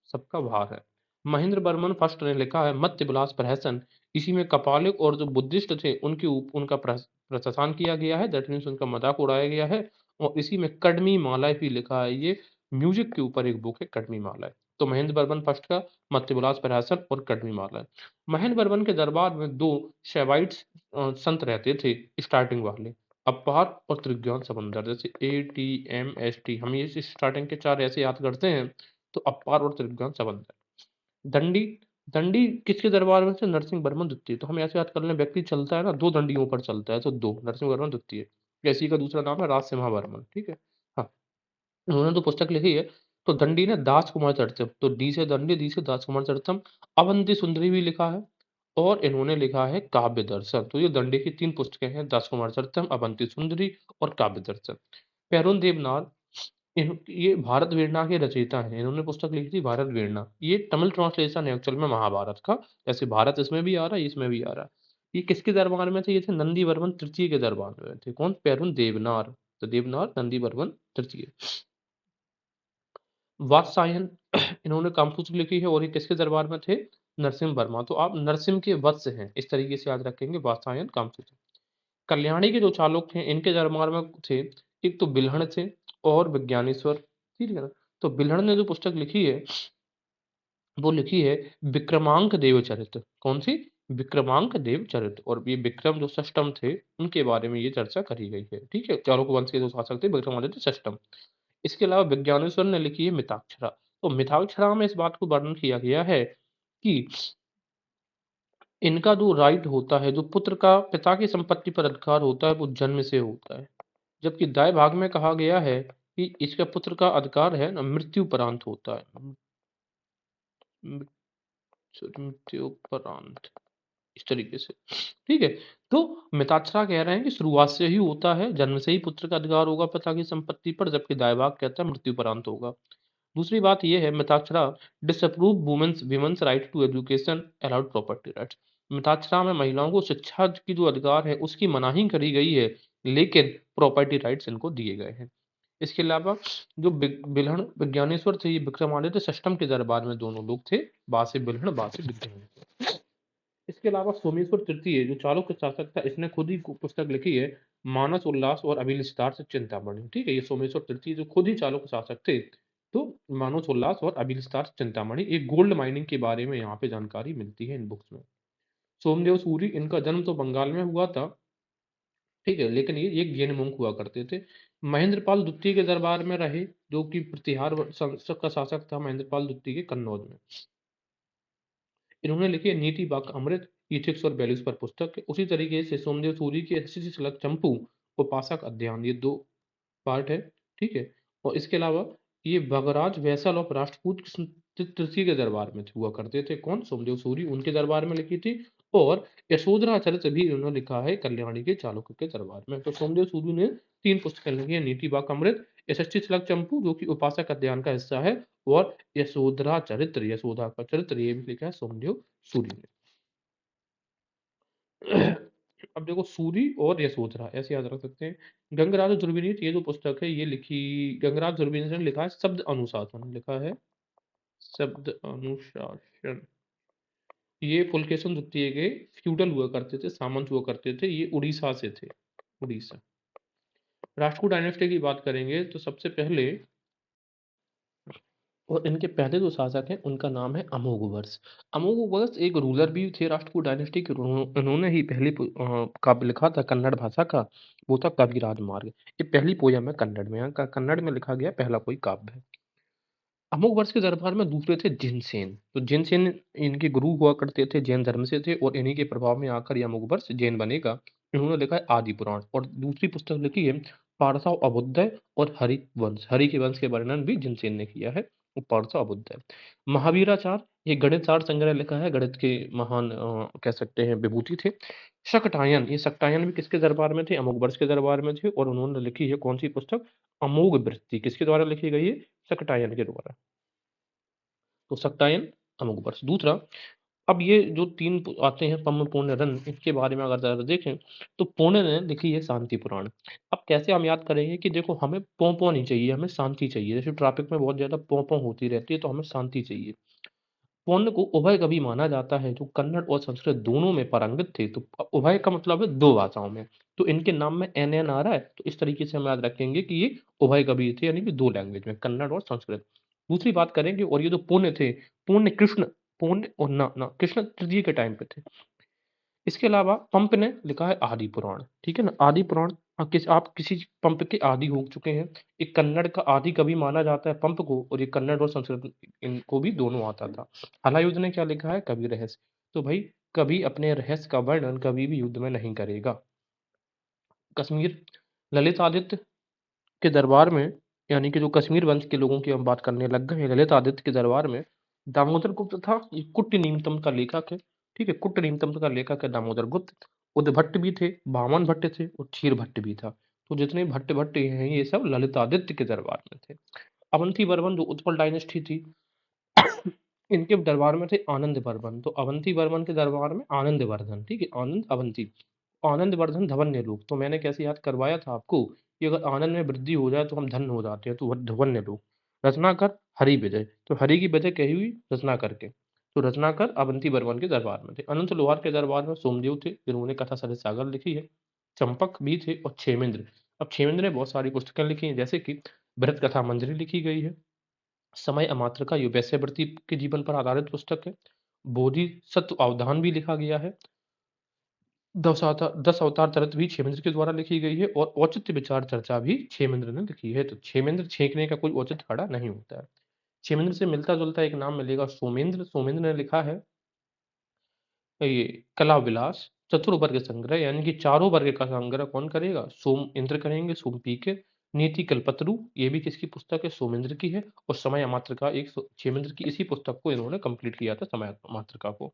Speaker 1: सबका भार है। महेंद्र बर्मन फर्स्ट ने लिखा है मत्स्य विलास प्रहसन, इसी में कपालिक और जो बुद्धिस्ट थे उनका प्रशंसान किया गया है, दैट मीन्स उनका मजाक उड़ाया गया है। और इसी में कदमी माला भी लिखा है, ये म्यूजिक के ऊपर एक बुक है कदमी माला। तो महेंद्र बर्मन फर्स्ट का मत्स्य विलास प्रहसन और कदमी माला। महेंद्र बर्मन के दरबार में दो शैवाइट्स संत रहते थे, स्टार्टिंग वाले, अपार और त्रिज्ञान समंदर, जैसे ATMST, हम ये स्टार्टिंग के चार ऐसे याद करते हैं। तो अपार और त्रिज्ञान समंदर, दंडी दंडी किसके दरबार में थे? नरसिंह वर्मन द्वितीय। तो हम ऐसे याद कर लें, व्यक्ति चलता है ना, 2 दंडियों पर चलता है, तो 2 नरसिंह वर्मन द्वितीय। इसी का दूसरा नाम है राजसिम्हा वर्मन, ठीक है? हाँ, उन्होंने तो पुस्तक लिखी है। तो दंडी ने दास कुमार चरितम, तो डी से दंडी, दी से दास कुमार चरितम, अवंती सुंदरी भी लिखा है, और इन्होंने लिखा है काव्य दर्शन। तो ये दंडी की 3 पुस्तकें हैं, दास कुमार चरितम, अवंती सुंदरी और काव्य दर्शन। पैरुन देवनार, ये भारत वीरना के रचयिता हैं। इन्होंने पुस्तक लिखी थी भारत वीरना। ये तमिल ट्रांसलेशन है एक्चुअल में महाभारत का। जैसे भारत इसमें भी आ रहा है, इसमें भी आ रहा है। ये किसके दरबार में थे? ये थे नंदी वर्मन तृतीय के दरबार में थे। कौन? पैरुन देवनार। तो देवनार नंदी वर्मन तृतीय। वात्सायन इन्होंने कामसूत्र लिखी है, और ये किसके दरबार में थे? नरसिम्हा वर्मा। तो आप नरसिम्ह के वत्स हैं, इस तरीके से याद रखेंगे, वात्सायन कामसूत्र। कल्याणी के जो चालुक्य हैं, इनके दरबार में थे, एक तो बिल्हण थे और विज्ञानेश्वर, ठीक है ना? तो बिल्हण ने जो पुस्तक लिखी है, वो लिखी है विक्रमांक देवचरित। कौन सी? विक्रमांक देवचरित। और ये विक्रम जो षष्टम थे, उनके बारे में ये चर्चा करी गई है, ठीक है? चालुक्य वंश के जो शासक थे, विक्रमादित्य षष्टम। इसके अलावा विज्ञानेश्वर ने लिखी है मिताक्षरा। तो मिताक्षरा में इस बात को वर्णन किया गया है कि इनका जो राइट होता है, जो पुत्र का पिता की संपत्ति पर अधिकार होता है, वो जन्म से होता है। जबकि दाएं भाग में कहा गया है कि इसका पुत्र का अधिकार है ना, मृत्युपरांत होता है। मृत्युपरांत, इस तरीके से, ठीक है? तो मिताक्षरा कह रहे हैं कि शुरुआत से ही होता है, जन्म से ही पुत्र का अधिकार होगा पिता की संपत्ति पर, जबकि दाएं भाग कहता है मृत्युपरांत होगा। दूसरी बात यह है, Mitakshara disapprove women's women's right to education, allowed property rights. Mitakshara में महिलाओं को शिक्षा की जो अधिकार है, उसकी मनाही करी गई है, लेकिन प्रॉपर्टी राइट्स इनको दिए गए हैं। इसके अलावा जो बिल्हण विज्ञानेश्वर थे, ये विक्रमादित्य षष्टम के दरबार में दोनों लोग थे, बासे बिल्हण बासे विज्ञानेश्वर। इसके अलावा सोमेश्वर तृतीय जो चालुक्य शासक था, इसने खुद ही पुस्तक लिखी है, मानस उल्लास और अभिनिस्तार से चिंतामणि, ठीक है? ये सोमेश्वर तृतीय जो खुद ही चालुक्य शासक थे, तो मानस उल्लास और अभिनिस्तार से चिंतामणि, एक गोल्ड माइनिंग के बारे में यहाँ पे जानकारी मिलती है इन बुक्स में। सोमदेव सूरी, इनका जन्म तो बंगाल में हुआ था, ठीक है, लेकिन ये एक जैन monk हुआ करते थे। महेंद्रपाल द्वितीय के दरबार में रहे, जो कि प्रतिहार का शासक था, महेंद्रपाल द्वितीय के कन्नौज में। इन्होंने लिखी है नीति वाक् अमृत, इथिक्स और वैल्यूज पर पुस्तक है। उसी तरीके से सोमदेव सूरी के शिशिशलक चंपू, उपासक अध्ययन, ये 2 पार्ट है, ठीक है? और इसके अलावा ये भगराज वैसल ऑफ राष्ट्रकूट तृतीय के दरबार में हुआ करते थे। कौन? सोमदेव सूरी, उनके दरबार में लिखी थी। और यशोधरा चरित्र भी इन्होंने लिखा है कल्याणी के चालुक्य के दरबार में। तो सोमदेव सूरी ने 3 पुस्तकें लिखी है, नीति वाक् अमृत, यशस्वी तिलक चंपू जो कि उपासक अध्ययन का हिस्सा है, और यशोधरा चरित्र, यशोदा का चरित्र, ये भी लिखा है सोमदेव सूरी ने। अब देखो, सूरी और यशोधरा ऐसे याद रख सकते हैं। गंगराज ध्रुवीनीत, ये जो पुस्तक है, ये लिखी गंगराज ध्रुवीनीत ने लिखा है शब्द अनुशासन, लिखा है शब्द अनुशासन। ये पुलकेशन द्वितीय के फ्यूडल हुआ करते थे, सामंत हुआ करते थे, ये उड़ीसा से थे, उड़ीसा। राष्ट्रकूट डायनेस्टी की बात करेंगे तो सबसे पहले, और इनके पहले जो शासक हैं, उनका नाम है अमोघवर्ष। अमोघवर्ष एक रूलर भी थे राष्ट्रकूट डायनेस्टी के। उन्होंने ही पहली काव्य लिखा था कन्नड़ भाषा का, वो था कविराज मार्ग। ये पहली पोयम है कन्नड़ में, यहाँ का कन्नड़ में लिखा गया पहला कोई काव्य है। अमोघवर्ष के दरबार में दूसरे थे जिनसेन। तो जिनसेन इनके गुरु हुआ करते थे, जैन धर्म से थे, और इन्हीं के प्रभाव में आकर ये अमोघवर्ष जैन बनेगा। इन्होंने लिखा है आदि पुराण, और दूसरी पुस्तक लिखी है पारसा अभुदय और हरिवंश। हरि के वंश के वर्णन भी जिनसेन ने किया है, वो पारसा अभुदय। महावीराचार्य, ये गणित सार संग्रह लिखा है, गणित के महान कह सकते हैं विभूति थे। शकटायन, ये शकटायन भी किसके दरबार में थे? अमोघवर्ष के दरबार में थे, और उन्होंने लिखी है कौन सी पुस्तक? अमोघ वृत्ति। किसके द्वारा लिखी गई है? शकटायन के द्वारा। तो सक्टायन, अमुक वर्ष। दूसरा, अब ये जो 3 आते हैं पद्म पुण्य रन, इनके बारे में अगर ज़रा देखें, तो पुण्य ने लिखी है शांति पुराण। अब कैसे हम याद करेंगे कि देखो, हमें पों-पों नहीं चाहिए, हमें शांति चाहिए। जैसे ट्रैफिक में बहुत ज़्यादा पों-पों होती रहती है, तो हमें शांति चाहिए। पुण्य को उभय कवि माना जाता है, जो कन्नड़ और संस्कृत दोनों में पारंगत थे। तो उभय का मतलब है 2 भाषाओं में। तो इनके नाम में एन-एन आ रहा है, तो इस तरीके से हम याद रखेंगे कि ये उभय कवि थे, यानी कि 2 लैंग्वेज में, कन्नड़ और संस्कृत। दूसरी बात करेंगे, और ये जो पुण्य थे, पुण्य कृष्ण, पुण्य और ना कृष्ण तृतीय के टाइम पे थे। इसके अलावा पंप ने लिखा है आदि पुराण, ठीक है ना? आदि पुराण, आप किसी पंप के आदी हो चुके हैं। एक कन्नड़ का आदि कवि माना जाता है पंप को, और ये कन्नड़ और संस्कृत इनको भी दोनों आता था। हलायुध ने क्या लिखा है? कवि रहस्य। तो भाई कवि अपने रहस्य का वर्णन कभी भी युद्ध में नहीं करेगा। कश्मीर, ललित आदित्य के दरबार में, यानी कि जो कश्मीर वंश के लोगों की हम बात करने लग गए हैं, ललित आदित्य के दरबार में दामोदर गुप्त था। ये कुट्ट नीमतम का लेखक है। ठीक है, कुट्ट नीमतम का लेखक है दामोदर गुप्त। उद्भट्ट भी थे, बामन भट्ट थे और क्षीर भट्ट भी था। तो जितने भट्ट भट्ट हैं ये सब ललित आदित्य के दरबार में थे। अवंती वर्मन जो उत्पल डायनेस्टी थी, इनके दरबार में थे आनंद वर्मन। तो अवंती वर्मन के दरबार में आनंद वर्धन। ठीक है, आनंद अवंती, आनंद वर्धन धवन्य लोग। तो मैंने कैसे याद करवाया था आपको कि अगर आनंद में वृद्धि हो जाए तो हम धन्य हो जाते हैं, तो धवन्य लोग। रत्नाकर हरि विजय, तो हरि की विजय कही हुई रत्नाकर के। तो रत्नाकर अवंती वर्मन के दरबार में थे। अनंत लोहार के दरबार में सोमदेव थे, जिन्होंने कथा सरित सागर लिखी है। चंपक भी थे और क्षेमेंद्र। अब क्षेमेंद्र ने बहुत सारी पुस्तकें लिखी हैं, जैसे कि भरत कथा मंजरी लिखी गई है। समय अमात्य का, ये वैश्यवृत्ति के जीवन पर आधारित पुस्तक है। बोधिसत्व अवधान भी लिखा गया है। दस अवतार चरित भी क्षेमेंद्र के द्वारा लिखी गई है, और औचित्य विचार चर्चा भी क्षेमेंद्र ने लिखी है। तो क्षेमेंद्र छेकने का कोई औचित्य खड़ा नहीं होता है। क्षेमेंद्र से मिलता जुलता एक नाम मिलेगा, सोमेंद्र। सोमेंद्र ने लिखा है ये कला विलास चतुर्वर्ग संग्रह, यानी कि चारों वर्ग का संग्रह कौन करेगा? सोम इंद्र करेंगे, सोम पी के। नीति कल्पतरु, ये भी किसकी पुस्तक है? सोमेंद्र की है। और समय मात्र का एक क्षेमेंद्र की इसी पुस्तक को इन्होंने कंप्लीट किया था, समय मात्र को।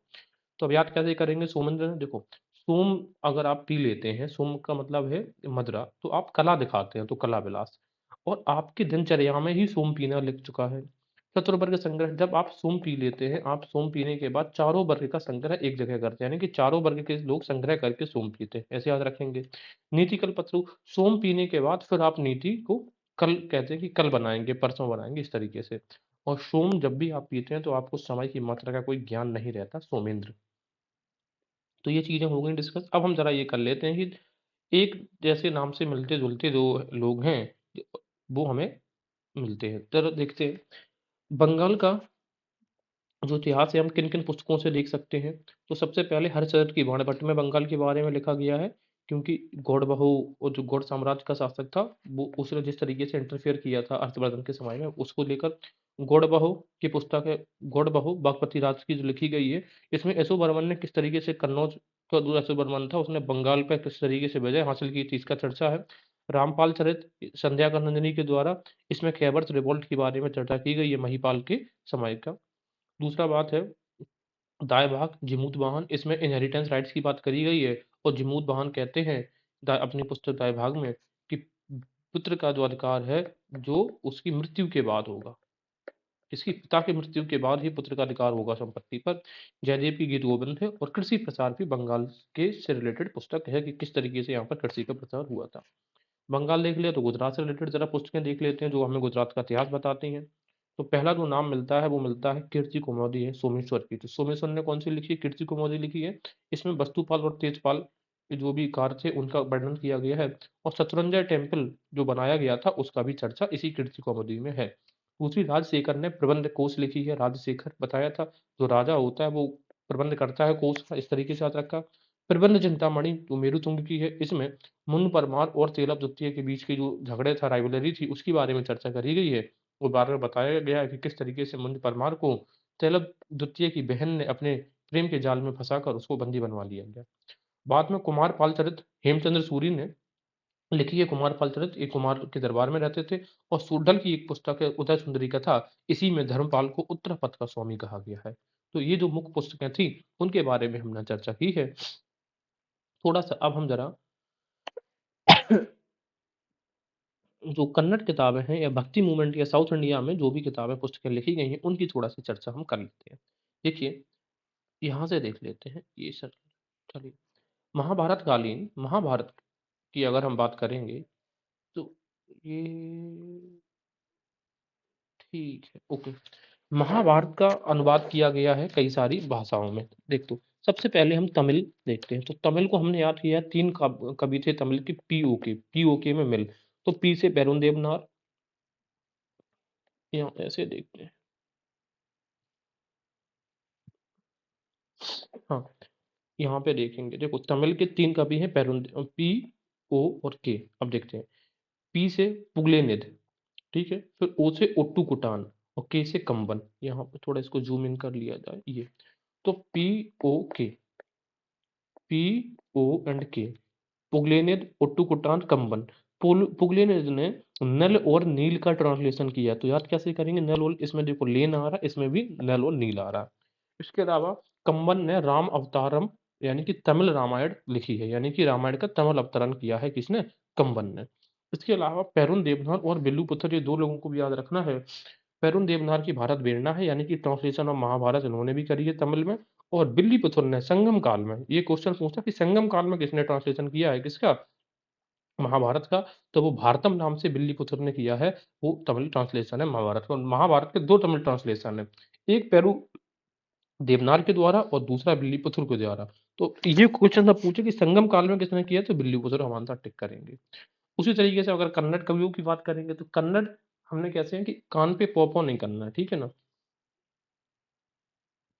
Speaker 1: तो अब याद कैसे करेंगे सोमेंद्र ने? देखो, सोम अगर आप पी लेते हैं, सोम का मतलब है मदरा, तो आप कला दिखाते हैं, तो कला विलास। और आपकी दिनचर्या में ही सोम पीना लिख चुका है। चतुर्वर्ग संग्रह, जब आप सोम पी लेते हैं, आप सोम पीने के बाद चारों वर्ग का संग्रह एक जगह करते हैं, यानी कि चारों वर्ग के लोग संग्रह करके सोम पीते हैं, ऐसे याद रखेंगे। नीति कल्पतरु, सोम पीने के बाद फिर आप नीति को कल कहते हैं कि कल बनाएंगे, परसों बनाएंगे, इस तरीके से। और सोम जब भी आप पीते हैं तो आपको समय की मात्रा का कोई ज्ञान नहीं रहता, सोमेंद्र। तो ये चीजें हो गई डिस्कस। अब हम जरा ये कर लेते हैं कि एक जैसे नाम से मिलते जुलते जो लोग हैं वो हमें मिलते हैं। जरा देखते हैं बंगाल का जो इतिहास है हम किन किन पुस्तकों से देख सकते हैं। तो सबसे पहले हर्षवर्धन की बाणभट्ट में बंगाल के बारे में लिखा गया है, क्योंकि गौड़बहु और जो गौड़ साम्राज्य का शासक था, वो उसने जिस तरीके से इंटरफेयर किया था हर्षवर्धन के समय में, उसको लेकर गौड़बहु की पुस्तक है। गौड़बहु बागपति राज की जो लिखी गई है, इसमें यशो वर्मन ने किस तरीके से कन्नौज का जो यशो वर्मन था उसने बंगाल पर किस तरीके से विजय हासिल की थी, इसका चर्चा है। रामपाल चरित संध्या का नंदिनी के द्वारा, इसमें खैबर रिवोल्ट के बारे में चर्चा की गई है, महिपाल के समय का। दूसरा बात है दाएँ भाग जिमूत वाहन, इसमें इनहेरिटेंस राइट्स की बात करी गई है। और जिमूत वाहन कहते हैं अपनी पुस्तक दाएँ भाग में कि पुत्र का जो अधिकार है जो उसकी मृत्यु के बाद होगा, इसकी पिता की मृत्यु के बाद ही पुत्र का अधिकार होगा संपत्ति पर। जयदेव की गीत गोविंद है। और कृषि प्रसार भी बंगाल के से रिलेटेड पुस्तक है कि किस तरीके से यहाँ पर कृषि का प्रसार हुआ था। बंगाल देख लिया, तो गुजरात से रिलेटेड जरा पुस्तकें देख लेते हैं जो हमें गुजरात का इतिहास बताती हैं। तो पहला जो नाम मिलता है वो मिलता है कीर्ति कुमोदी है, सोमेश्वर की। तो सोमेश्वर ने कौन सी लिखी है? कीर्ति कुमोदी लिखी है। इसमें वस्तुपाल और तेजपाल के जो भी कार्य थे उनका वर्णन किया गया है। और शत्रुंजय टेम्पल जो बनाया गया था उसका भी चर्चा इसी कीर्ति कुमोदी में है। दूसरी राजशेखर ने प्रबंध कोश लिखी है। राजशेखर बताया था, जो राजा होता है वो प्रबंध करता है कोश का, इस तरीके से याद रखा। प्रबंध चिंतामणि जो मेरुतुंग की है, इसमें मुन परमार और तेलव द्वितीय के बीच की जो झगड़े था, राइवलरी थी, उसके बारे में चर्चा करी गई है। और बारे में बताया गया है कि किस तरीके से मुन परमार को तेलव द्वितीय की बहन ने अपने प्रेम के जाल में फंसाकर उसको बंदी बनवा लिया गया। बाद में कुमार पाल चरित हेमचंद्र सूरी ने लिखी है। कुमार पाल चरित एक कुमार के दरबार में रहते थे। और सूडल की एक पुस्तक है उदय सुंदरी कथा, इसी में धर्मपाल को उत्तरापथ का स्वामी कहा गया है। तो ये जो मुख्य पुस्तकें थी उनके बारे में हमने चर्चा की है। थोड़ा सा अब हम जरा जो कन्नड़ किताबें हैं या भक्ति मूवमेंट या साउथ इंडिया में जो भी किताबें पुस्तकें लिखी गई हैं उनकी थोड़ा सी चर्चा हम कर लेते हैं। देखिए, यहाँ से देख लेते हैं ये सर। चलिए, महाभारत कालीन, महाभारत की अगर हम बात करेंगे तो ये ठीक है, ओके। महाभारत का अनुवाद किया गया है कई सारी भाषाओं में। देख तो सबसे पहले हम तमिल देखते हैं। तो तमिल को हमने याद किया, तीन कवि थे तमिल के, पीओके, पीओके में मिल। तो पी से बैरुन देवनार, यहाँ ऐसे देखते हैं। हाँ, यहाँ पे देखेंगे, देखो तमिल के तीन कवि हैं, पी, ओ और के। अब देखते हैं, पी से पुगलेनिद, ठीक है, फिर ओ से ओट्टुकुटान और के से कंबन। यहाँ पे थोड़ा इसको जूम इन कर लिया जाए, ये तो पी ओ के, पी ओ एंड के, पुगलेनिद, ओट्टुकुटान, कंबन। पुगलेनिद ने नल और नील का ट्रांसलेशन किया, तो याद कैसे करेंगे, नल और, इसमें देखो लेन आ रहा है, इसमें भी नल और नील आ रहा है। इसके अलावा कंबन ने राम अवतारम यानी कि तमिल रामायण लिखी है, यानी कि रामायण का तमिल अवतरण किया है किसने, कंबन ने। इसके अलावा पेरुन देवनार और विल्लुपुत्र, ये दो लोगों को भी याद रखना है। पेरुन देवनार की भारत बेरना है, यानी कि ट्रांसलेशन ऑफ महाभारत इन्होंने भी करी है तमिल में। और बिल्लीपुत्र ने संगम काल में, ये क्वेश्चन पूछा कि संगम काल में किसने ट्रांसलेशन किया है किसका, महाभारत का, तो वो भारतम नाम से बिल्लीपुत्र ने किया है, वो तमिल ट्रांसलेशन है महाभारत का। महाभारत के दो तमिल ट्रांसलेशन है, एक पेरू देवनार के द्वारा और दूसरा बिल्लीपुत्र के द्वारा। तो ये क्वेश्चन था पूछे कि संगम काल में किसने किया, तो बिल्लीपुत्र हमारे साथ टिक करेंगे। उसी तरीके से अगर कन्नड़ कवियों की बात करेंगे तो कन्नड़ हमने कैसे है कि कान पे पॉपो नहीं करना है, ठीक है ना,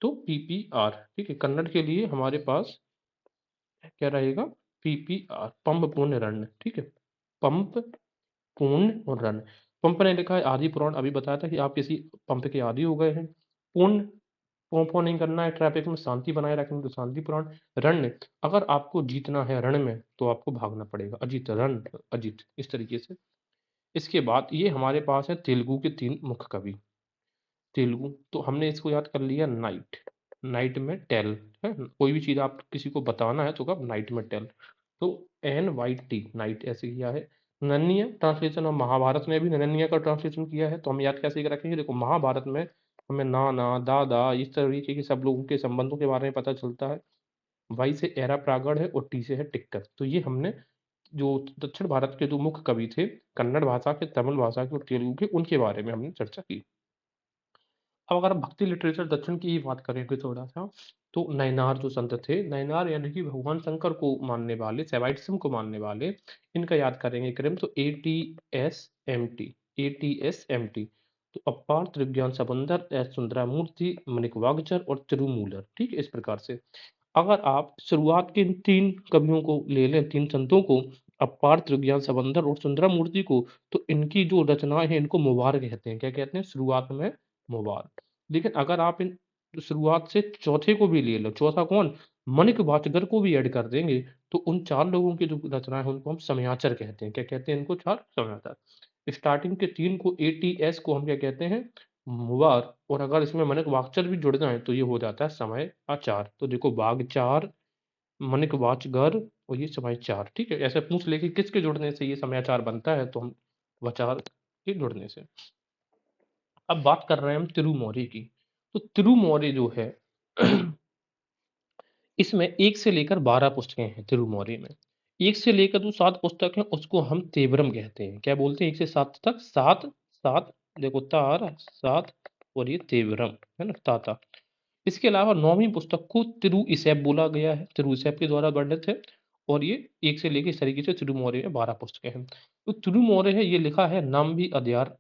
Speaker 1: तो पीपीआर, ठीक है, कन्नड़ के लिए हमारे पास क्या रहेगा, पीपीआर, पंप पूर्ण रण, ठीक है, पंप पूर्ण और रण। पंप ने लिखा है आदि पुराण, अभी बताया था कि आप किसी पंप के आदि हो गए हैं। पूर्ण, पोंपो नहीं करना है, ट्रैफिक में शांति बनाए रखनी, तो शांति पुराण। रण ने, अगर आपको जीतना है रण में तो आपको भागना पड़ेगा, अजित रण, अजित, इस तरीके से। इसके बाद ये हमारे पास है तेलुगु के तीन मुख्य कवि। तेलुगु, तो हमने इसको याद कर लिया, नाइट, नाइट में टेल, है, कोई भी चीज़ आप किसी को बताना है तो कब, नाइट में टेल, तो एन वाई टी, नाइट ऐसे किया है। नन्या, ट्रांसलेशन ऑफ महाभारत में भी नन्या का ट्रांसलेशन किया है, तो हम याद कैसे रखेंगे, देखो महाभारत में हमें नाना दादा इस तरीके के सब लोगों के संबंधों के बारे में पता चलता है। वाई से एरा प्रागड़ है और टी से है टिक्कर। तो ये हमने जो दक्षिण भारत के जो मुख्य कवि थे, कन्नड़ भाषा के, तमिल भाषा के और तेलुगु के, उनके बारे में हमने चर्चा की। अब अगर हम भक्ति लिटरेचर दक्षिण की ही बात करेंगे थोड़ा सा, तो नयनार जो संत थे, नयनार यानी कि भगवान शंकर को मानने वाले, शैवाइटिज्म को मानने वाले, इनका याद करेंगे क्रम, तो ATSMT, ATSMT, तो अपार त्रिज्ञान सबंदर, एस सुंदरामूर्ति, माणिकवागचर और तिरुमूलर, ठीक है, इस प्रकार से। अगर आप शुरुआत के इन तीन कवियों को ले लें, तीन संतों को, अपार त्रिज्ञान सबंदर और सुंदरामूर्ति को, तो इनकी जो रचनाएं हैं इनको मुबार कहते हैं, क्या कहते हैं, शुरुआत में मुबार। लेकिन अगर आप इन शुरुआत से चौथे को भी ले लो, चौथा कौन, माणिक वाचगर को भी ऐड कर देंगे, तो उन चार लोगों की जो रचनाएं हैं उनको हम समयाचर कहते हैं, क्या कहते हैं इनको, चार समयाचर। स्टार्टिंग के तीन को ATS को हम क्या कहते हैं, मुबार, और अगर इसमें माणिक वाचगर भी जुड़ जाए तो ये हो जाता है समय आचार। तो देखो बाघ चार, माणिक वाचगर और ये समय चार, ठीक है, ऐसे पूछ ले कि किसके जुड़ने से ये समाचार बनता है, तो हम वचार के जुड़ने से। अब बात कर रहे हैं हम तिरुमौरी की, तो तिरुमौरी जो है इसमें 1 से लेकर 12 पुस्तकें हैं तिरुमौरी में। 1 से लेकर जो 7 पुस्तक हैं उसको हम तेवरम कहते हैं। क्या बोलते हैं, 1 से 7 तक, 7 7, देखो तार 7 और ये तेवरम, है ना, ताता। इसके अलावा 9वीं पुस्तक को तिरु इसेप बोला गया है, तिरु इसेप के द्वारा वर्णित है। और ये 1 से लेके इस तरीके से तिरुमौरी में 12 पुस्तकें हैं। तो तिरुमौरी है, ये लिखा है नम्बी अदयार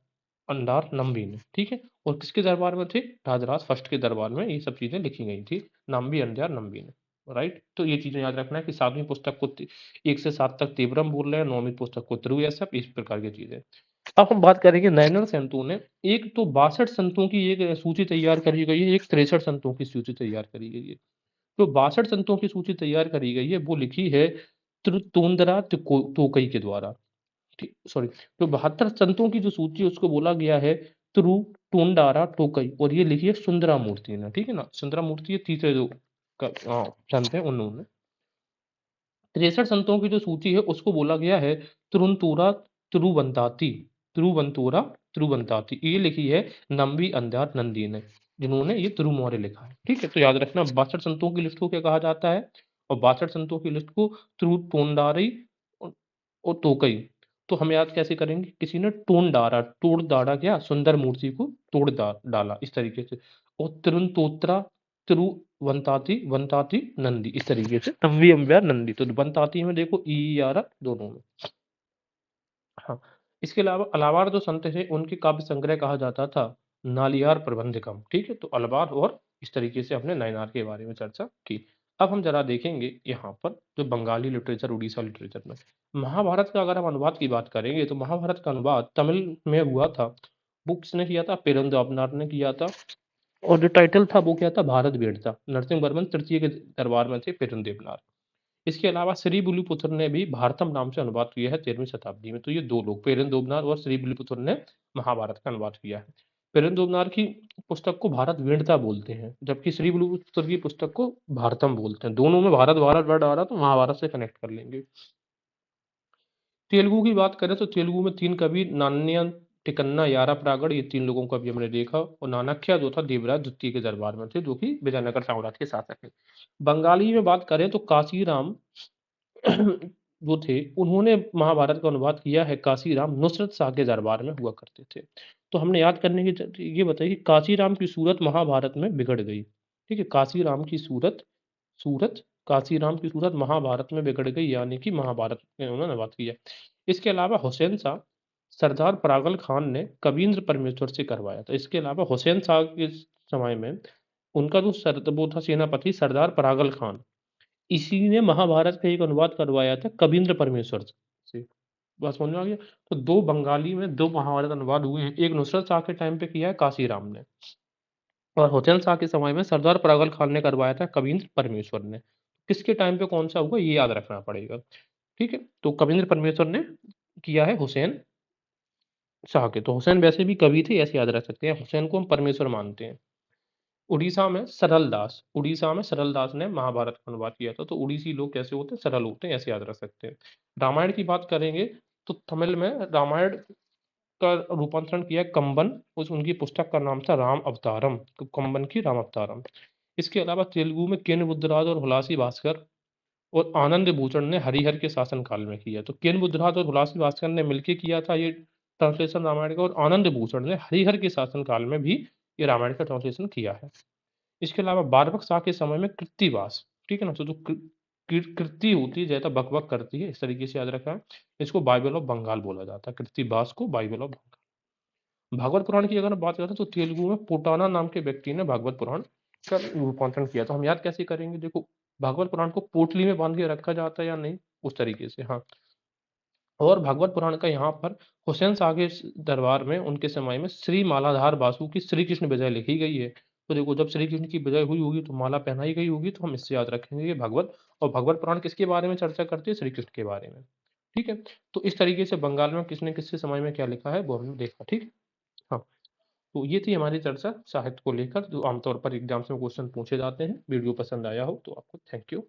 Speaker 1: अंडार नम्बी ने, ठीक है, और किसके दरबार में थे, राजराज फर्स्ट के दरबार में ये सब चीजें लिखी गई थी, नम्बी अंडार नम्बी ने, राइट। तो ये चीजें याद रखना है कि 7वीं पुस्तक को 1 से 7 तक तेवरम बोल रहे हैं, 9वीं पुस्तक को तिरु इसेप, इस प्रकार की चीजें। अब हम बात करेंगे नैनन संतों ने, एक तो 62 संतों की एक सूची तैयार करी गई है, एक 63 संतों की सूची तैयार करी गई है। जो 62 संतों की सूची तैयार करी गई है वो लिखी है त्रितोंदरा तोकई के द्वारा, ठीक, सॉरी, जो 72 संतों की जो सूची है उसको बोला गया है त्रू टोंडारा टोकई, और ये लिखी है सुंदरा मूर्ति ने, ठीक है ना, सुंदरा मूर्ति ये तीसरे जो संत है उन्होंने। 63 संतों की जो सूची है उसको बोला गया है त्रुंतुरा त्रुवंताती, त्रुवंतुरा त्रुवंताती, ये लिखी है नम्बी अंधार नंदी ने, जिन्होंने ये तिरुमौर्य लिखा है, ठीक है। तो याद रखना 62 संतों की लिस्ट को क्या कहा जाता है, और 62 संतों की लिस्ट को त्रुतोंडारी और तोकई। तो हम याद कैसे करेंगे, किसी ने तोड़ डारा क्या, सुंदर मूर्ति को डाला इस तरीके से, और तिरुतोत्रा तिरुवंताती वंताती नंदी, इस तरीके से नव्वी अम्बिया नंदी। तो वंताती में देखो ई आ रहा दोनों में। हाँ, इसके अलावा अलावार जो संत थे उनके काव्य संग्रह कहा जाता था नालियार प्रबंधकम, ठीक है। तो अलवार और इस तरीके से हमने नयनार के बारे में चर्चा की। अब हम ज़रा देखेंगे यहाँ पर जो बंगाली लिटरेचर, उड़ीसा लिटरेचर में। महाभारत का अगर हम अनुवाद की बात करेंगे तो महाभारत का अनुवाद तमिल में हुआ था। वो किसने किया था? पेरुंदेवनार ने किया था और जो टाइटल था वो क्या था? भारत वेद था। नरसिंहवर्मन तृतीय के दरबार में थे पेरुंदेवनार। इसके अलावा श्रीविल्लिपुत्र ने भी भारतम नाम से अनुवाद किया है 13वीं शताब्दी में। तो ये 2 लोग पेरुंदेवनार और श्रीविल्लिपुत्र ने महाभारत का अनुवाद किया है। पेरुंदेवनार की पुस्तक को भारत वेदता बोलते हैं, जबकि श्रीविल्लिपुत्र की पुस्तक को भारतम बोलते हैं। दोनों में भारत भारत वर्ड आ रहा तो महाभारत से कनेक्ट कर लेंगे। तेलुगु की बात करें तो तेलुगु में 3 कवि नान्या, तिकन्ना, याराप्रागड़, ये 3 लोगों को अभी हमने देखा और नानक्या जो था देवराज द्वितीय के दरबार में थे, जो कि विजयनगर साम्राज्य के शासक हैं। बंगाली में बात करें तो काशीराम जो थे उन्होंने महाभारत का अनुवाद किया है। काशीराम नुसरत शाह के दरबार में हुआ करते थे। तो हमने याद करने की ये बताइए कि काशीराम की सूरत महाभारत में बिगड़ गई। ठीक है, काशीराम की सूरत सूरत काशीराम की सूरत महाभारत में बिगड़ गई, यानी कि महाभारत में उन्होंने अनुवाद किया। इसके अलावा हुसैन शाह सरदार परागल खान ने कबींद्र परमेश्वर से करवाया था। इसके अलावा हुसैन शाह के समय में उनका जो वो था सेनापति सरदार परागल खान, इसी ने महाभारत का एक अनुवाद करवाया था कबींद्र परमेश्वर से। बात समझ में आ गया? तो 2 बंगाली में 2 महाभारत अनुवाद हुए हैं। एक नुसरत शाह के टाइम पे किया है काशीराम ने और हुसैन शाह के समय में सरदार परागल खान ने करवाया था कबींद्र परमेश्वर ने। किसके टाइम पे कौन सा हुआ ये याद रखना पड़ेगा। ठीक है? तो कबींद्र परमेश्वर ने किया है हुसैन शाह के। तो हुसैन वैसे भी कवि थे, ऐसे याद रख सकते हैं। हुसैन को हम परमेश्वर मानते हैं। उड़ीसा में सरल दास ने महाभारत का अनुवाद किया था। तो उड़ीसी लोग कैसे होते हैं? सरल होते हैं, ऐसे याद रख सकते हैं। रामायण की बात करेंगे तो तमिल में रामायण का रूपांतरण किया कंबन, उस उनकी पुस्तक का नाम था राम अवतारम, तो कंबन की राम अवतारम। इसके अलावा तेलुगु में केन बुद्धराज और हुलासी भास्कर और आनंद भूषण ने हरिहर के शासन काल में किया। तो केन बुद्धराज और हुलासी भास्कर ने मिलकर किया था ये ट्रांसलेशन रामायण का, और आनंद भूषण ने हरिहर के शासन काल में भी ये रामायण का ट्रांसलेशन किया है। इसके अलावा बारबक शाह के समय में कृत्तिवास, ठीक है ना, तो जो कृति होती है जैसा बकबक करती है, इस तरीके से याद रखा है। इसको बाइबल ऑफ बंगाल बोला जाता है, कृत्तिवास को बाइबल ऑफ बंगाल। भागवत पुराण की अगर बात करें तो तेलुगु में पुटाना नाम के व्यक्ति ने भागवत पुराण का रूपांतरण किया। तो हम याद कैसे करेंगे? देखो, भागवत पुराण को पोटली में बांध के रखा जाता है या नहीं, उस तरीके से। हाँ, और भागवत पुराण का यहाँ पर हुसैन शाह के दरबार में उनके समय में श्री मालाधार बासु की श्री कृष्ण विजय लिखी गई है। तो देखो, जब श्री कृष्ण की विजय हुई होगी तो माला पहनाई गई होगी, तो हम इससे याद रखेंगे ये भागवत। और भागवत पुराण किसके बारे में चर्चा करती है? श्री कृष्ण के बारे में। ठीक है, तो इस तरीके से बंगाल में किसने किससे समय में क्या लिखा है वो हमने देखा। ठीक है? हाँ, तो ये थी हमारी चर्चा साहित्य को लेकर, जो आमतौर पर एग्जाम्स में क्वेश्चन पूछे जाते हैं। वीडियो पसंद आया हो तो आपको थैंक यू।